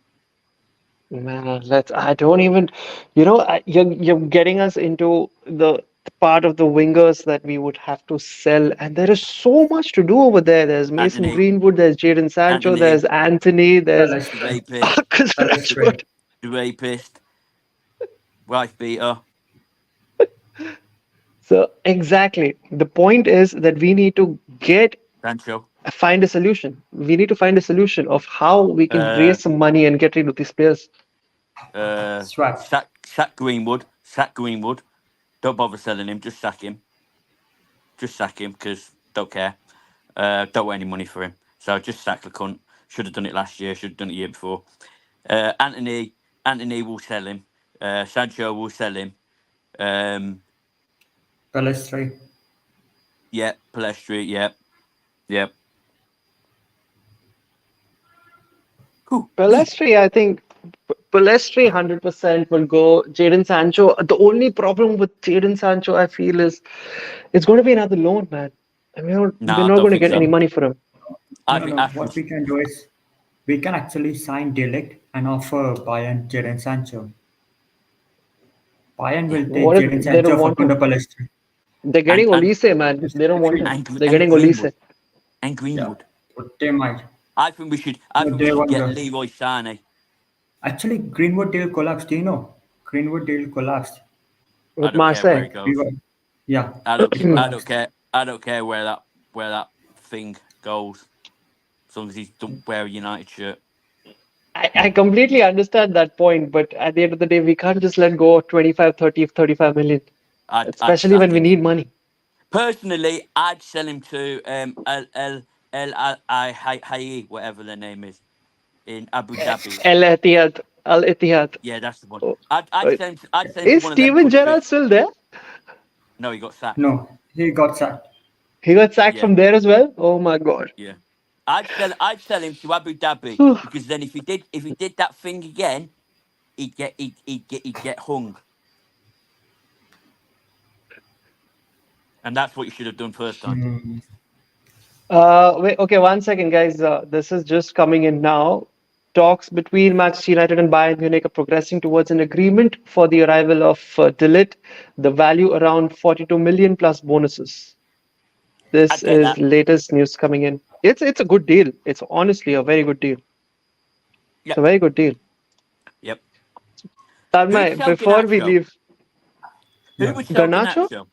Man, I don't even, you're getting us into the part of the wingers that we would have to sell, and there is so much to do over there. There's Mason Anthony, Greenwood, there's Jadon Sancho, Anthony, there's Anthony, there's the Palestra. rapist, Marcus Palestra. Rashford. the rapist, wife beater, So exactly, the point is that we need to Sancho, find a solution. We need to find a solution of how we can uh, raise some money and get rid of these players. Swap. sack Greenwood, sack Greenwood. Don't bother selling him. Just sack him. Just sack him because don't care. Don't want any money for him. So just sack the cunt. Should have done it last year. Should have done it the year before. Anthony will sell him. Sancho will sell him. Um, Palestra. yeah, Palestri. Yeah, yeah. Cool. Palestri, I think Palestri 100% will go. Jadon Sancho. The only problem with Jadon Sancho, I feel, is it's going to be another loan, man. I mean, we're Nah, I not don't going to think get any so. money for him. I No, think no. What Ashworth. we can do is we can actually sign Delict and offer Bayern Jadon Sancho. Bayern Yeah, will take What if Jadon they don't Sancho for want him? Kundo Palestra. They're and getting and Olise, man. If, They don't if want we, him. They're and getting Olise. Greenwood and yeah, Greenwood. but they might. I think we should. I But think we they should get wonder. Leroy Sane. Actually, Greenwood deal collapsed. Do you know? Greenwood deal collapsed. I With don't care where Marseille. he We goes. were, yeah, it I don't collapsed. care. I don't care where that thing goes. As long as he's don't wear a United shirt. I completely understand that point, but at the end of the day, we can't just let go of 25, 30, 35 million, especially I when we think need money. personally, I'd sell him to whatever their name is, in Abu Dhabi. Al Ittihad, Al Ittihad. Yeah, that's the one. Oh, I'd oh, sell him. I'd sell him to is one of them Steven countries. Gerrard still there? No, he got sacked. No, he got sacked. He got sacked Yeah, from there as well. Oh my God. yeah. I'd sell him to Abu Dhabi because then if he did that thing again, he'd get hung, and that's what you should have done first time. Hmm. Wait, okay, 1 second, guys. This is just coming in now. Talks between Manchester United and Bayern Munich are progressing towards an agreement for the arrival of Dillit, the value around 42 million plus bonuses. This I'd take is that. latest news coming in. It's a good deal. It's honestly a very good deal. It's a Yep, very good deal. yep. Who'd Tanmay, sell before we Ganacho? leave, Who Yeah. would sell Garnacho? Ganacho?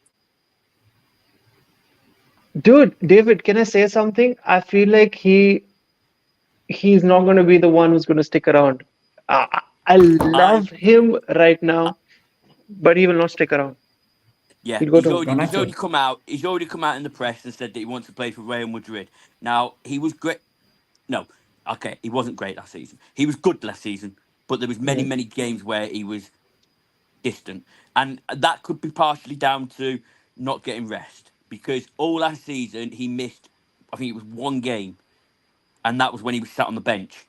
Dude, David, can I say something? I feel like he's not going to be the one who's going to stick around. I I love him right now, but he will not stick around. Yeah, He'll go to he's already Garnacho. come out. He's already come out in the press and said that he wants to play for Real Madrid. Now he was great. No, okay, he wasn't great last season. He was good last season, but there was yeah. many games where he was distant, and that could be partially down to not getting rest because all last season he missed. I think it was one game, and that was when he was sat on the bench,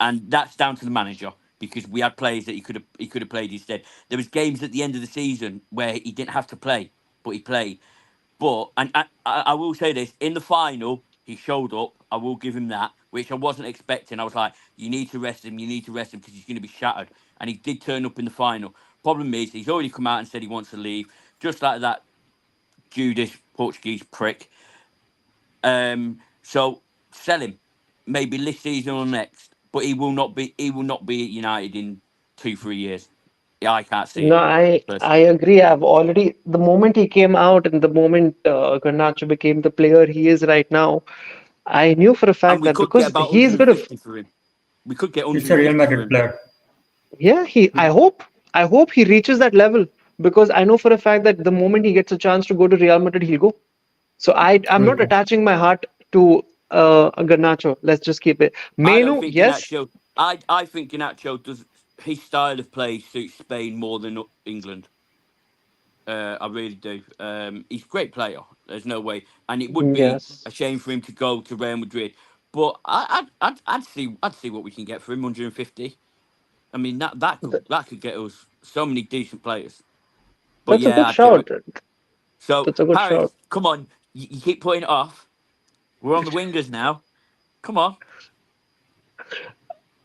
and that's down to the manager because we had players that he could have played instead. There was games at the end of the season where he didn't have to play, but he played. But and I will say this: in the final, he showed up. I will give him that, which I wasn't expecting. I was like, you need to rest him. You need to rest him because he's going to be shattered. And he did turn up in the final. Problem is, he's already come out and said he wants to leave, just like that Judas Portuguese prick. So sell him, maybe this season or next. But he will not be. He will not be at United in 2 3 years. Yeah, I can't see No, it I personally. agree. I've already the moment he came out and the moment Garnacho became the player he is right now, I knew for a And fact we that could get because about he's going to, 150 for him. We could get It's a Real 150 for Madrid him. player. yeah, I hope he reaches that level because I know for a fact that the moment he gets a chance to go to Real Madrid, he'll go. So I'm not Okay. attaching my heart to Garnacho. Let's just keep it. I don't Menu, think yes. Ganacho. I think Ganacho does his style of play suits Spain more than England. I really do. He's a great player. There's no way, and it would be Yes. a shame for him to go to Real Madrid. But I'd see what we can get for him. 150. I mean Th- that could get us so many decent players. But That's a yeah, good I'd do shout. it. So That's a good shout. Harris, come on, you keep putting it off. We're on the wingers now. Come on.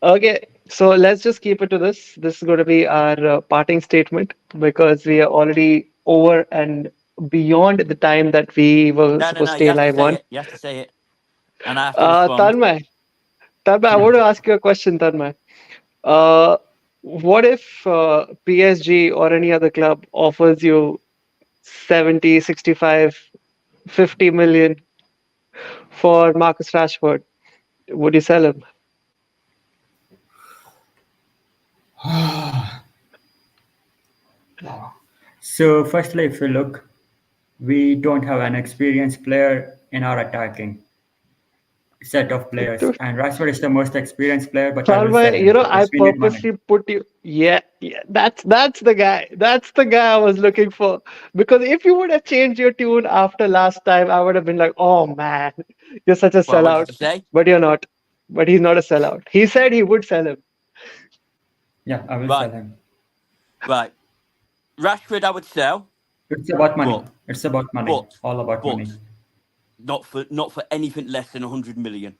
Okay, so let's just keep it to this. This is going to be our parting statement because we are already over and beyond the time that we were No, no, supposed no. to You stay have to live say on. it. You have to say it, and I have to respond. Tanmay, I Yeah. want to ask you a question, Tanmay. What if PSG or any other club offers you 70, 65, 50 million for Marcus Rashford? Would you sell him? Wow. So, firstly, if you look, we don't have an experienced player in our attacking set of players, Dude, and Rashford is the most experienced player. But I will sell Tanmay, him I because we need money. purposely put you. Yeah, yeah, that's the guy. That's the guy I was looking for. Because if you would have changed your tune after last time, I would have been like, "Oh man, you're such a Well, what did sellout." you say? But you're not. But he's not a sellout. He said he would sell him. Yeah, I will sell Right, him. right. Rashford, I would sell, It's about money. but It's about money. but All about money. but not for anything less than 100 million.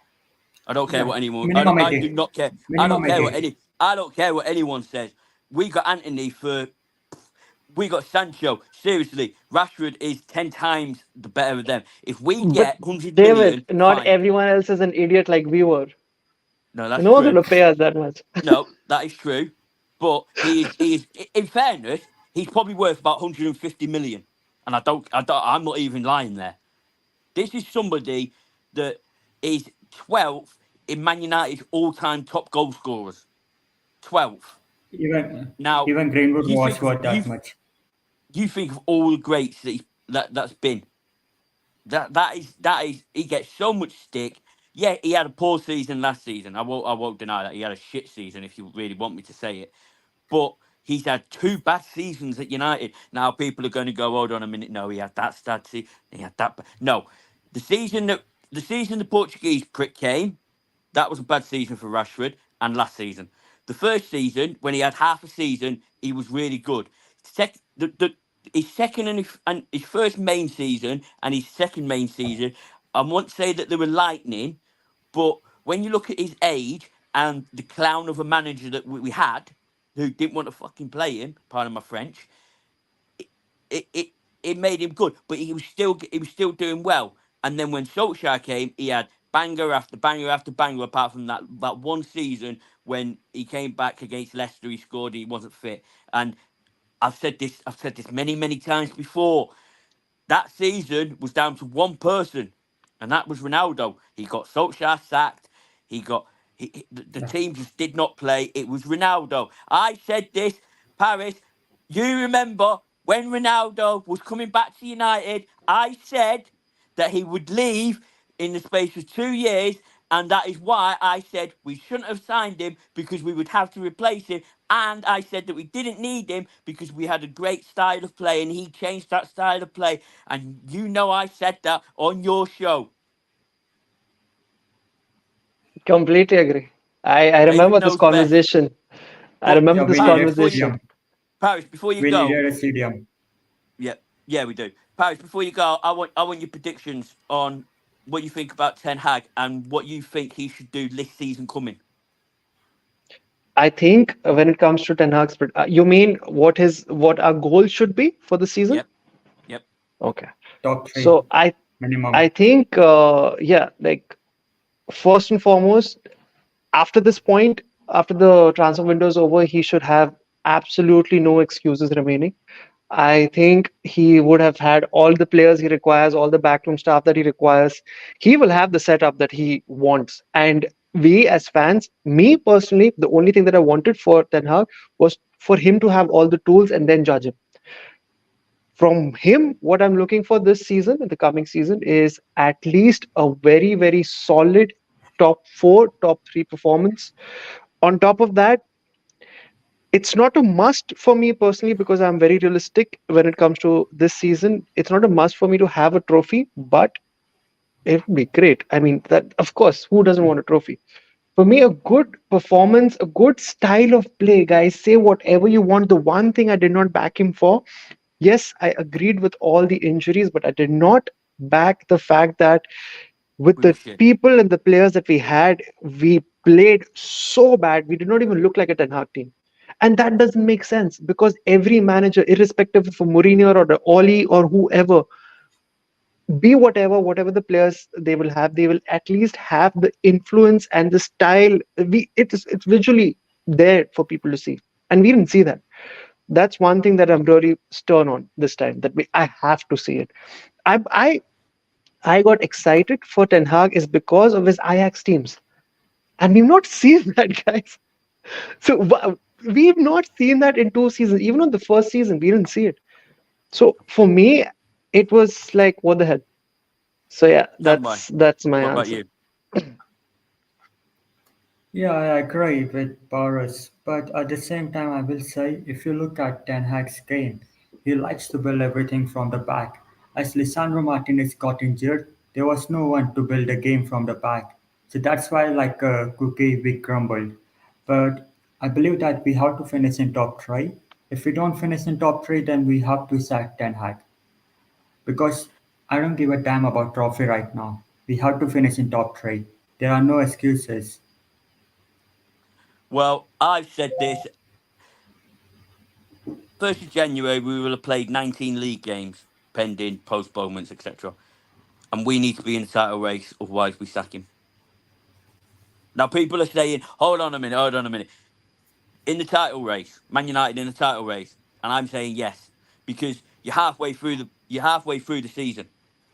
I don't care Yeah, what anyone. minimum I do 80. not care. I Minimum don't care what 80. any. I don't care what anyone says. We got Anthony for. We got Sancho. Seriously, Rashford is 10 times the better of them. If we But get 100 million, David, not fine. everyone else is an idiot like we were. No, that's No one's true. gonna pay us that much. No, that is true. But he is. In fairness, he's probably worth about 150 million. And I'm not even lying there. This is somebody that is 12th. in Man United's all-time top goal scorers, 12th. Even Now, even Greenwood you was think of worth that much. you think of all the greats that's been. That is he gets so much stick. Yeah, he had a poor season last season. I won't deny that he had a shit season if you really want me to say it. But he's had two bad seasons at United. Now people are going to go, hold on a minute. No, he had that stat. He had that. No, the season that the season the Portuguese prick came, that was a bad season for Rashford. And last season, the first season when he had half a season, he was really good. His second and his first main season and his second main season, I won't say that they were lightning, but when you look at his age and the clown of a manager that we had, who didn't want to fucking play him, pardon my French, it, it, it made him good. But he was still doing well. And then when Solskjaer came, he had banger after banger after banger. Apart from that one season when he came back against Leicester, he scored. He wasn't fit. And I've said this many times before. That season was down to one person, and that was Ronaldo. He got Solskjaer sacked. He got the Yeah. team just did not play. It was Ronaldo. I said this, Paris. You remember when Ronaldo was coming back to United? I said that he would leave in the space of 2 years, and that is why I said we shouldn't have signed him because we would have to replace him. And I said that we didn't need him because we had a great style of play, and he changed that style of play. And you know I said that on your show. Completely agree. I remember David this knows best. conversation. I But remember Yeah, this we Paris, needed before you conversation. CDM. Paris, before you We go, needed a CDM. yeah, yeah, we do. Paris, before you go, I want your predictions on what you think about Ten Hag and what you think he should do this season coming. I think when it comes to Ten Hag's, you mean what our goal should be for the season? Yep, yep. Okay. Top three So I minimum. think yeah, like first and foremost, after this point, after the transfer window is over, he should have absolutely no excuses remaining. I think he would have had all the players he requires, all the backroom staff that he requires. He will have the setup that he wants. And we as fans, me personally, the only thing that I wanted for Ten Hag was for him to have all the tools and then judge him. From him, what I'm looking for this season, in the coming season, is at least a very, very solid top four, top three performance. On top of that, it's not a must for me personally because I'm very realistic when it comes to this season. It's not a must for me to have a trophy, but it would be great. I mean, that of course, who doesn't want a trophy? For me, a good performance, a good style of play, guys. Say whatever you want. The one thing I did not back him for, yes, I agreed with all the injuries, but I did not back the fact that with We were the shit. people and the players that we had, we played so bad. We did not even look like a Ten Hag team. And that doesn't make sense because every manager, irrespective of a Mourinho or the Oli or whoever, be whatever the players they will have, they will at least have the influence and the style. It's visually there for people to see. And we didn't see that. That's one thing that I'm really stern on this time. I have to see it. I I I got excited for Ten Hag is because of his Ajax teams. And we've not seen that, guys. So we've not seen that in 2 seasons. Even on the first season, we didn't see it. So for me, it was like, what the hell? So yeah, Tanmay, that's my what about answer. you? Yeah, I agree with Boris, but at the same time, I will say if you look at Ten Hag's game, he likes to build everything from the back. As Lisandro Martinez got injured, there was no one to build a game from the back. So that's why, like a cookie, we crumbled. But I believe that we have to finish in top three. If we don't finish in top three, then we have to sack Ten Hag because I don't give a damn about trophy right now. We have to finish in top three. There are no excuses. Well, I've said this. 1st of January, we will have played 19 league games, pending postponements, etc. And we need to be in the title race, otherwise we sack him. Now, people are saying, hold on a minute. In the title race, Man United in the title race, and I'm saying yes because you're halfway through the season.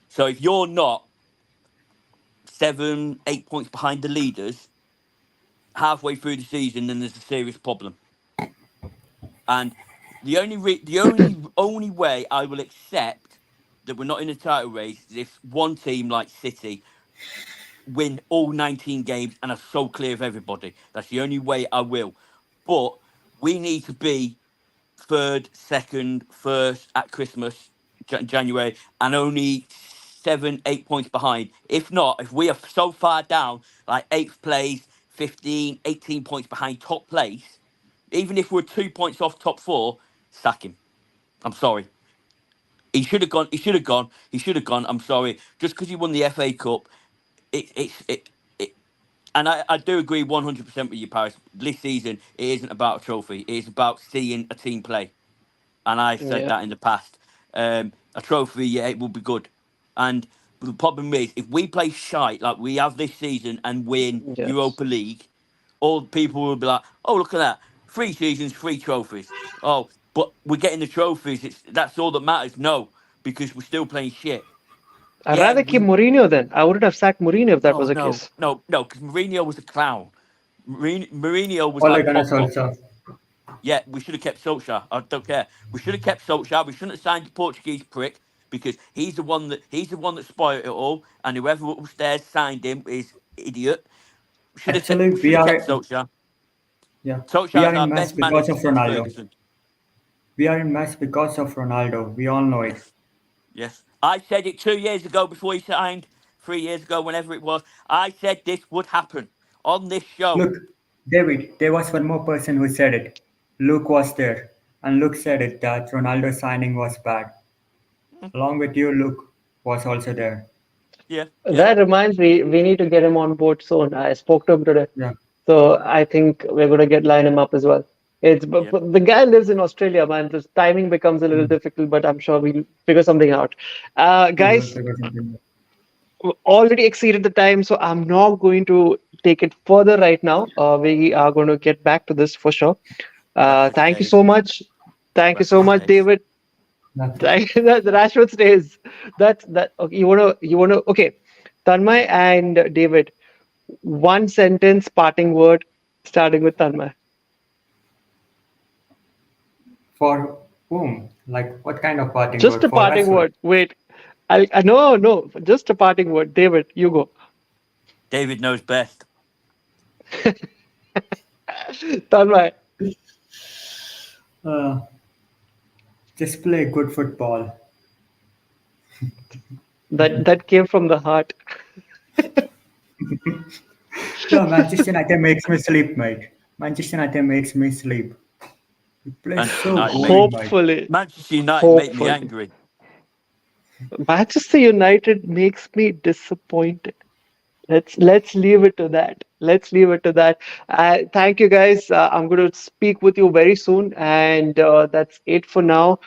So if you're not 7, 8 points behind the leaders halfway through the season, then there's a serious problem. And the only way I will accept that we're not in a title race is if one team like City win all 19 games and are so clear of everybody. That's the only way I will. But we need to be third, second, first at Christmas, January, and only 7, 8 points behind. If not, if we are so far down, like eighth place, 15, 18 points behind top place, even if we're 2 points off top four, sack him. I'm sorry. He should have gone. He should have gone. He should have gone. I'm sorry. Just because he won the FA Cup, it and I do agree 100% with you, Paris. This season, it isn't about a trophy. It is about seeing a team play. And I've said Yeah. that in the past. A trophy, yeah, it will be good. And the problem is, if we play shite like we have this season and win Yes. Europa League, all people will be like, "Oh, look at that! 3 seasons, 3 trophies. Oh, but we're getting the trophies. That's all that matters." No, because we're still playing shit. I'd Yeah, rather keep Mourinho then. I wouldn't have sacked Mourinho if that no, was the no, case. no, no, because Mourinho was a clown. Mourinho was Ole like Gunnar Pogba. Solskjaer. Yeah, we should have kept Solskjaer. I don't care. We should have kept Solskjaer. We shouldn't have signed the Portuguese prick because he's the one that spoiled it all. And whoever upstairs signed him is idiot. Actually, We should have kept Solskjaer. yeah, we Solskjaer is are our in mess best because manager of since Ronaldo. Ferguson. We are in mess because of Ronaldo. We all know it. Yes, yes. I said it 2 years ago before he signed. 3 years ago, whenever it was, I said this would happen on this show. Look, David, there was one more person who said it. Luke was there, and Luke said it that Ronaldo signing was bad. Along with you, Luke was also there. Yeah, yeah, That reminds me, we need to get him on board soon. I spoke to him today. Yeah, So I think we're going to line him up as well. yeah. But the guy lives in Australia, man. This timing becomes a little difficult, but I'm sure we'll figure something out. we will Guys, figure something out. we already exceeded the time, so I'm not going to take it further right now. We are going to get back to this for sure. Rashford Thank you so stays. much. Thank you so Rashford much, stays. David. Nothing. That Rashford stays. That okay, you wanna okay. Tanmay and David, one sentence parting word starting with Tanmay. For whom? Like, what kind of parting Just word? a For parting Rashford. word. Wait. No, just a parting word. David, you go. David knows best. Tanmay, Uh, just play good football. that came from the heart. Yeah, Manchester United makes me sleep, mate. Manchester United makes me sleep. You play Manchester so United made boring, mate. Hopefully, Manchester United made me hopefully. angry. Manchester United makes me disappointed. Let's leave it to that. Let's leave it to that. Thank you guys. I'm going to speak with you very soon, and that's it for now.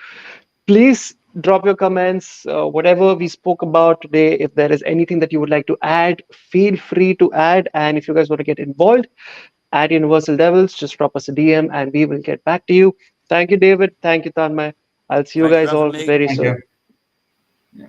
Please drop your comments, whatever we spoke about today. If there is anything that you would like to add, feel free to add. And if you guys want to get involved at Universal Devils, just drop us a DM, and we will get back to you. Thank you, David. Thank you, Tanmay. I'll see you Thanks for guys having all me. very Thank soon. you. Yeah.